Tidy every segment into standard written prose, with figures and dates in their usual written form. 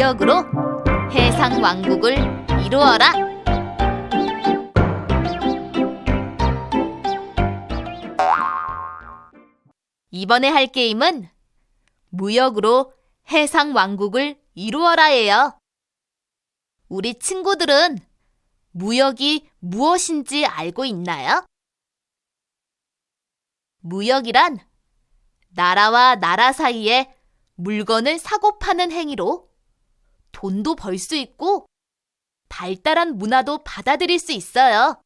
무역으로 해상 왕국을 이루어라. 이번에 할 게임은 무역으로 해상 왕국을 이루어라예요. 우리 친구들은 무역이 무엇인지 알고 있나요? 무역이란 나라와 나라 사이에 물건을 사고 파는 행위로 돈도 벌 수 있고 발달한 문화도 받아들일 수 있어요.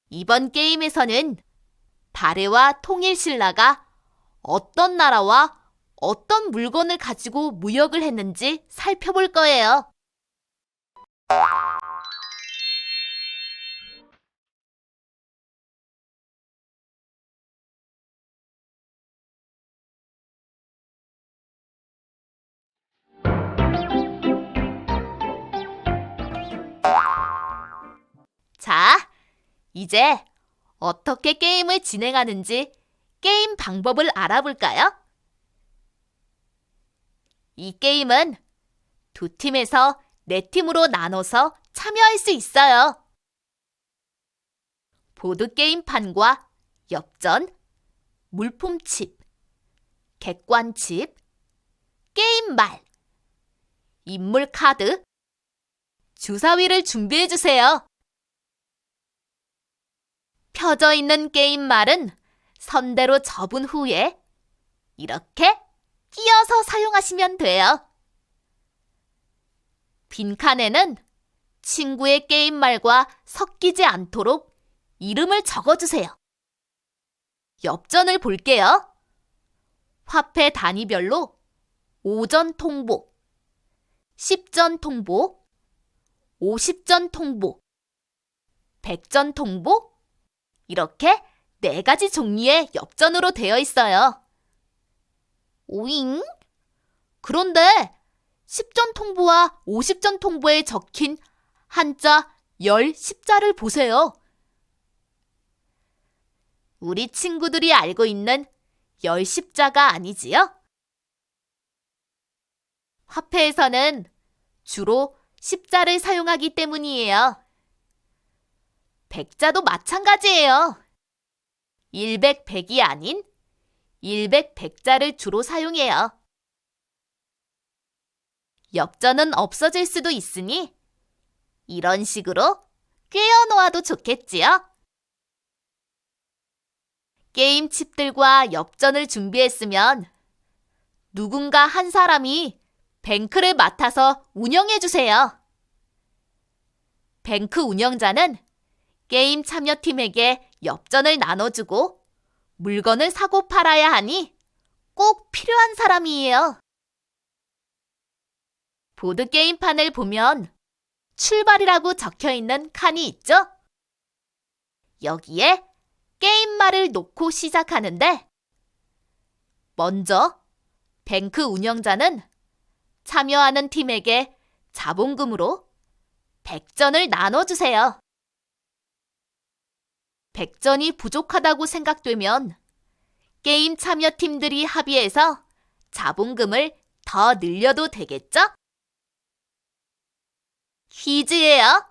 이번 게임에서는 다레와 통일신라가 어떤 나라와 어떤 물건을 가지고 무역을 했는지 살펴볼 거예요. 자, 이제 어떻게 게임을 진행하는지 게임 방법을 알아볼까요? 이 게임은 두 팀에서 네 팀으로 나눠서 참여할 수 있어요. 보드게임판과 엽전, 물품칩, 객관칩, 게임말, 인물카드, 주사위를 준비해주세요. 펴져 있는 게임말은 선대로 접은 후에 이렇게 끼워서 사용하시면 돼요. 빈칸에는 친구의 게임말과 섞이지 않도록 이름을 적어주세요. 엽전을 볼게요. 화폐 단위별로 5전 통보, 10전 통보, 50전 통보, 100전 통보, 이렇게 4가지 종류의 엽전으로 되어 있어요. 오잉? 그런데 10전 통보와 50전 통보에 적힌 한자 10자를 보세요. 우리 친구들이 알고 있는 10자가 아니지요? 화폐에서는 주로 10자를 사용하기 때문이에요. 100자도 마찬가지예요. 100, 100이 아닌 100, 100자를 주로 사용해요. 엽전은 없어질 수도 있으니 이런 식으로 꿰어놓아도 좋겠지요? 게임 칩들과 엽전을 준비했으면 누군가 한 사람이 뱅크를 맡아서 운영해주세요. 뱅크 운영자는 게임 참여팀에게 엽전을 나눠주고 물건을 사고 팔아야 하니 꼭 필요한 사람이에요. 보드게임판을 보면 출발이라고 적혀있는 칸이 있죠? 여기에 게임말을 놓고 시작하는데 먼저 뱅크 운영자는 참여하는 팀에게 자본금으로 100전을 나눠주세요. 100전이 부족하다고 생각되면 게임 참여팀들이 합의해서 자본금을 더 늘려도 되겠죠? 퀴즈예요.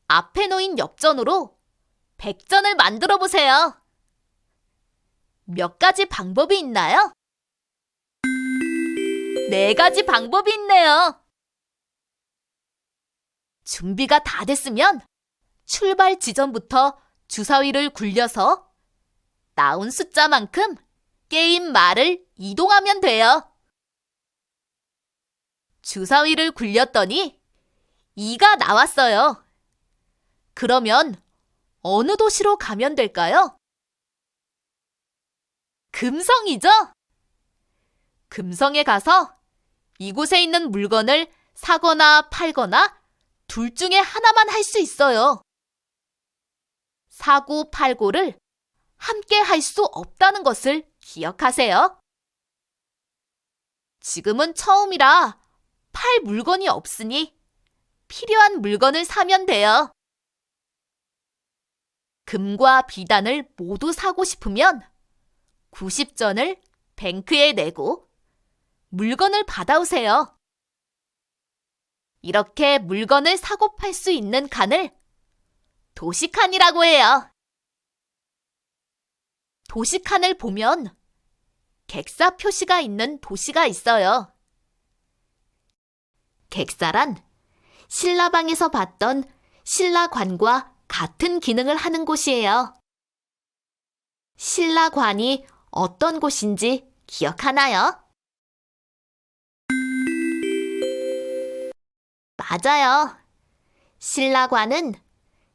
앞에 놓인 엽전으로 100전을 만들어 보세요. 몇 가지 방법이 있나요? 4가지 방법이 있네요. 준비가 다 됐으면 출발 지점부터 주사위를 굴려서 나온 숫자만큼 게임 말을 이동하면 돼요. 주사위를 굴렸더니 2가 나왔어요. 그러면 어느 도시로 가면 될까요? 금성이죠? 금성에 가서 이곳에 있는 물건을 사거나 팔거나 둘 중에 하나만 할 수 있어요. 사고 팔고를 함께 할 수 없다는 것을 기억하세요. 지금은 처음이라 팔 물건이 없으니 필요한 물건을 사면 돼요. 금과 비단을 모두 사고 싶으면 90전을 뱅크에 내고 물건을 받아오세요. 이렇게 물건을 사고 팔 수 있는 칸을 도시칸이라고 해요. 도시칸을 보면 객사 표시가 있는 도시가 있어요. 객사란 신라방에서 봤던 신라관과 같은 기능을 하는 곳이에요. 신라관이 어떤 곳인지 기억하나요? 맞아요. 신라관은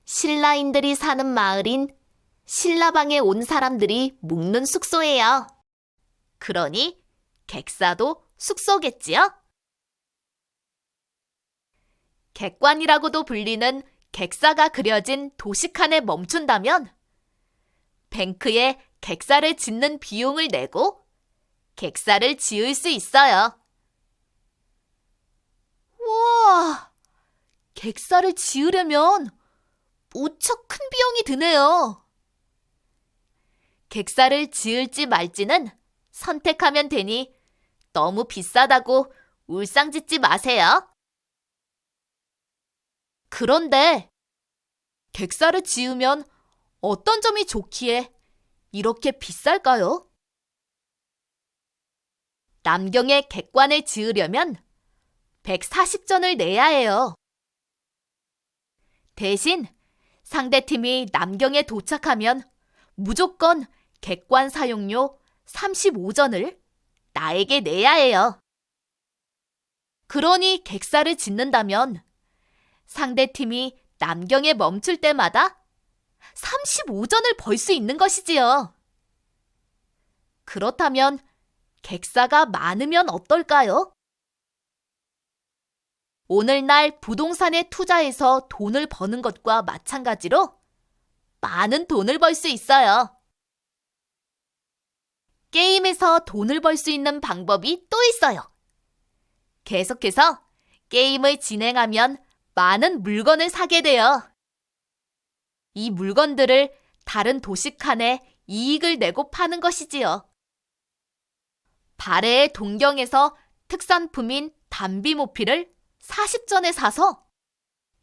신라인들이 사는 마을인 신라방에 온 사람들이 묵는 숙소예요. 그러니 객사도 숙소겠지요? 객관이라고도 불리는 객사가 그려진 도시칸에 멈춘다면 뱅크에 객사를 짓는 비용을 내고 객사를 지을 수 있어요. 우와, 객사를 지으려면 무척 큰 비용이 드네요. 객사를 지을지 말지는 선택하면 되니 너무 비싸다고 울상짓지 마세요. 그런데 객사를 지으면 어떤 점이 좋기에 이렇게 비쌀까요? 남경에 객관을 지으려면 140전을 내야 해요. 대신 상대팀이 남경에 도착하면 무조건 객관 사용료 35전을 나에게 내야 해요. 그러니 객사를 짓는다면 상대팀이 남경에 멈출 때마다 35전을 벌 수 있는 것이지요. 그렇다면 객사가 많으면 어떨까요? 오늘날 부동산에 투자해서 돈을 버는 것과 마찬가지로 많은 돈을 벌 수 있어요. 게임에서 돈을 벌 수 있는 방법이 또 있어요. 계속해서 게임을 진행하면 많은 물건을 사게 돼요. 이 물건들을 다른 도시칸에 이익을 내고 파는 것이지요. 발해의 동경에서 특산품인 담비모피를 40전에 사서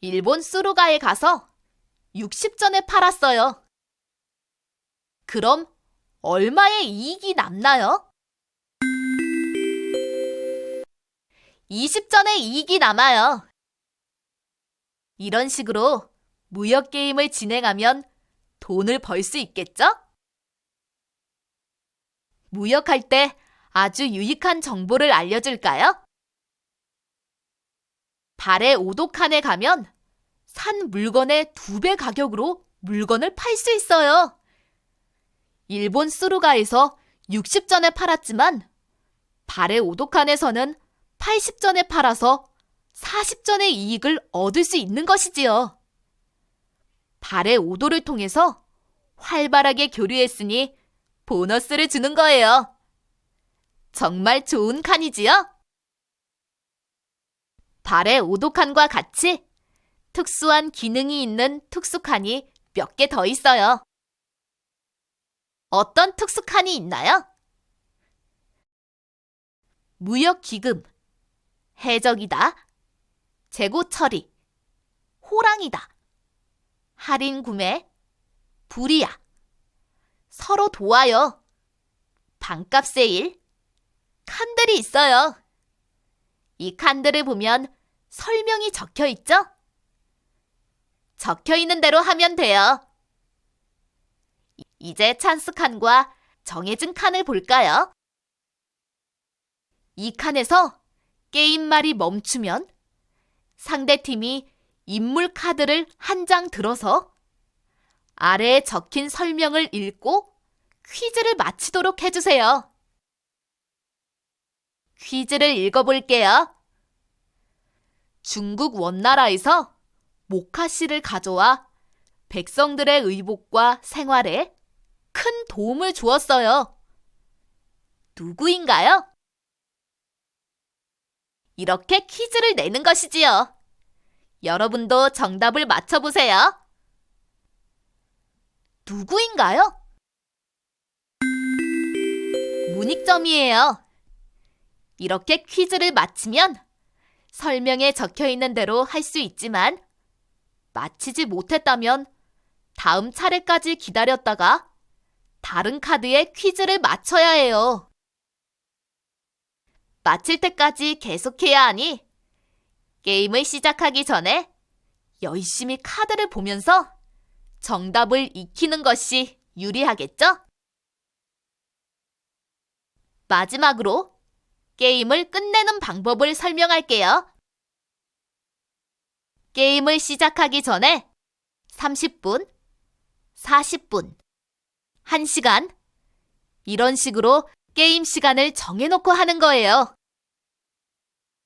일본 수루가에 가서 60전에 팔았어요. 그럼 얼마의 이익이 남나요? 20전의 이익이 남아요. 이런 식으로 무역 게임을 진행하면 돈을 벌 수 있겠죠? 무역할 때 아주 유익한 정보를 알려줄까요? 발해 오도칸에 가면 산 물건의 2배 가격으로 물건을 팔 수 있어요. 일본 수루가에서 60전에 팔았지만 발해 오도칸에서는 80전에 팔아서 40전의 이익을 얻을 수 있는 것이지요. 발해 오도를 통해서 활발하게 교류했으니 보너스를 주는 거예요. 정말 좋은 칸이지요? 발해 오도칸과 같이 특수한 기능이 있는 특수칸이 몇 개 더 있어요. 어떤 특수칸이 있나요? 무역기금, 해적이다, 재고 처리, 호랑이다, 할인 구매, 불이야, 서로 도와요, 반값 세일, 칸들이 있어요. 이 칸들을 보면 설명이 적혀 있죠? 적혀 있는 대로 하면 돼요. 이제 찬스 칸과 정해진 칸을 볼까요? 이 칸에서 게임 말이 멈추면 상대팀이 인물 카드를 한 장 들어서 아래에 적힌 설명을 읽고 퀴즈를 마치도록 해주세요. 퀴즈를 읽어볼게요. 중국 원나라에서 모카씨를 가져와 백성들의 의복과 생활에 큰 도움을 주었어요. 누구인가요? 이렇게 퀴즈를 내는 것이지요. 여러분도 정답을 맞춰보세요. 누구인가요? 문익점이에요. 이렇게 퀴즈를 맞히면 설명에 적혀 있는 대로 할 수 있지만 맞히지 못했다면 다음 차례까지 기다렸다가 다른 카드에 퀴즈를 맞춰야 해요. 마칠 때까지 계속해야 하니 게임을 시작하기 전에 열심히 카드를 보면서 정답을 익히는 것이 유리하겠죠? 마지막으로 게임을 끝내는 방법을 설명할게요. 게임을 시작하기 전에 30분, 40분, 1시간 이런 식으로 게임 시간을 정해놓고 하는 거예요.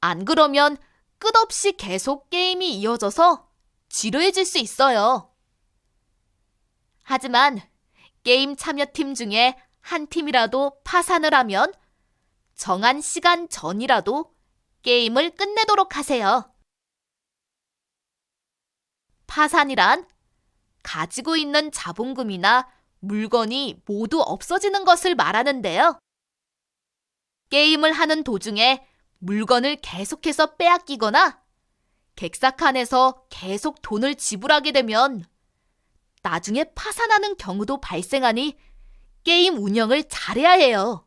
안 그러면 끝없이 계속 게임이 이어져서 지루해질 수 있어요. 하지만 게임 참여팀 중에 한 팀이라도 파산을 하면 정한 시간 전이라도 게임을 끝내도록 하세요. 파산이란 가지고 있는 자본금이나 물건이 모두 없어지는 것을 말하는데요. 게임을 하는 도중에 물건을 계속해서 빼앗기거나 객사칸에서 계속 돈을 지불하게 되면 나중에 파산하는 경우도 발생하니 게임 운영을 잘해야 해요.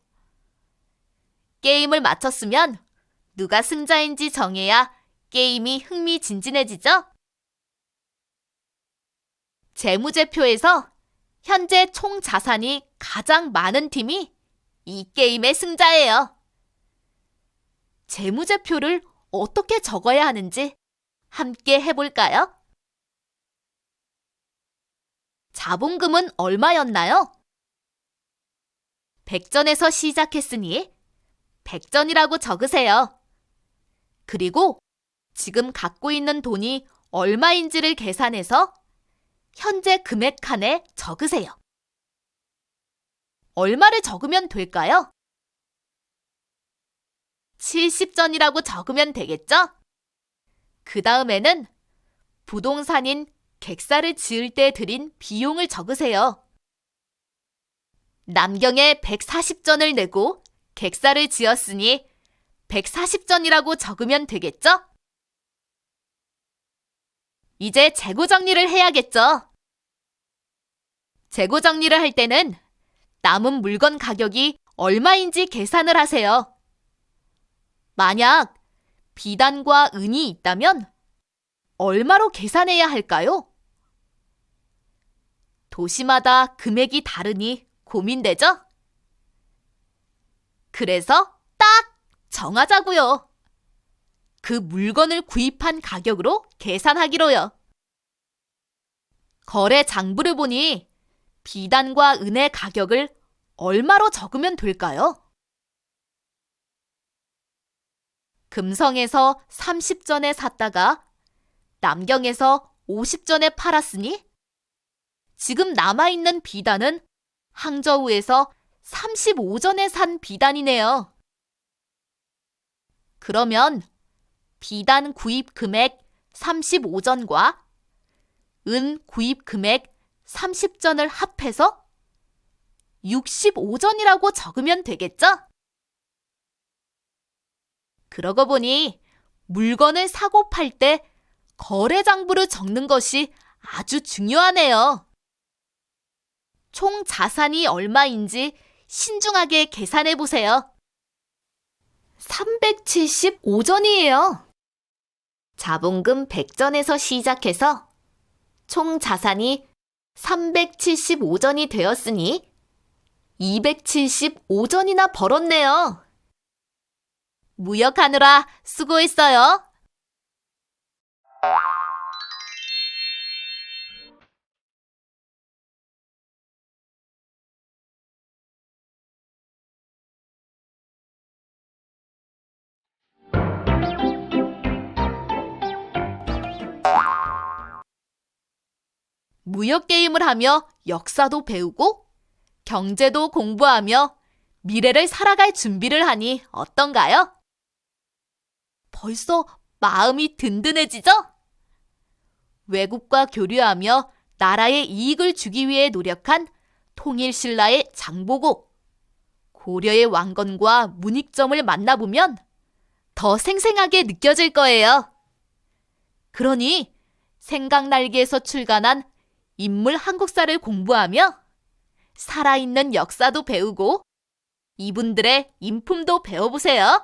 게임을 마쳤으면 누가 승자인지 정해야 게임이 흥미진진해지죠? 재무제표에서 현재 총 자산이 가장 많은 팀이 이 게임의 승자예요. 재무제표를 어떻게 적어야 하는지 함께 해볼까요? 자본금은 얼마였나요? 100전에서 시작했으니 100전이라고 적으세요. 그리고 지금 갖고 있는 돈이 얼마인지를 계산해서 현재 금액 칸에 적으세요. 얼마를 적으면 될까요? 70전이라고 적으면 되겠죠? 그 다음에는 부동산인 객사를 지을 때 들인 비용을 적으세요. 남경에 140전을 내고 객사를 지었으니 140전이라고 적으면 되겠죠? 이제 재고 정리를 해야겠죠? 재고 정리를 할 때는 남은 물건 가격이 얼마인지 계산을 하세요. 만약 비단과 은이 있다면 얼마로 계산해야 할까요? 도시마다 금액이 다르니 고민되죠? 그래서 딱 정하자고요. 그 물건을 구입한 가격으로 계산하기로요. 거래 장부를 보니 비단과 은의 가격을 얼마로 적으면 될까요? 금성에서 30전에 샀다가 남경에서 50전에 팔았으니 지금 남아있는 비단은 항저우에서 35전에 산 비단이네요. 그러면 비단 구입 금액 35전과 은 구입 금액 30전을 합해서 65전이라고 적으면 되겠죠? 그러고 보니 물건을 사고 팔 때 거래 장부를 적는 것이 아주 중요하네요. 총 자산이 얼마인지 신중하게 계산해 보세요. 375전이에요. 자본금 100전에서 시작해서 총 자산이 375전이 되었으니 275전이나 벌었네요. 무역하느라 수고했어요. 무역 게임을 하며 역사도 배우고 경제도 공부하며 미래를 살아갈 준비를 하니 어떤가요? 벌써 마음이 든든해지죠? 외국과 교류하며 나라에 이익을 주기 위해 노력한 통일신라의 장보고, 고려의 왕건과 문익점을 만나보면 더 생생하게 느껴질 거예요. 그러니 생각날기에서 출간한 인물 한국사를 공부하며 살아있는 역사도 배우고 이분들의 인품도 배워보세요.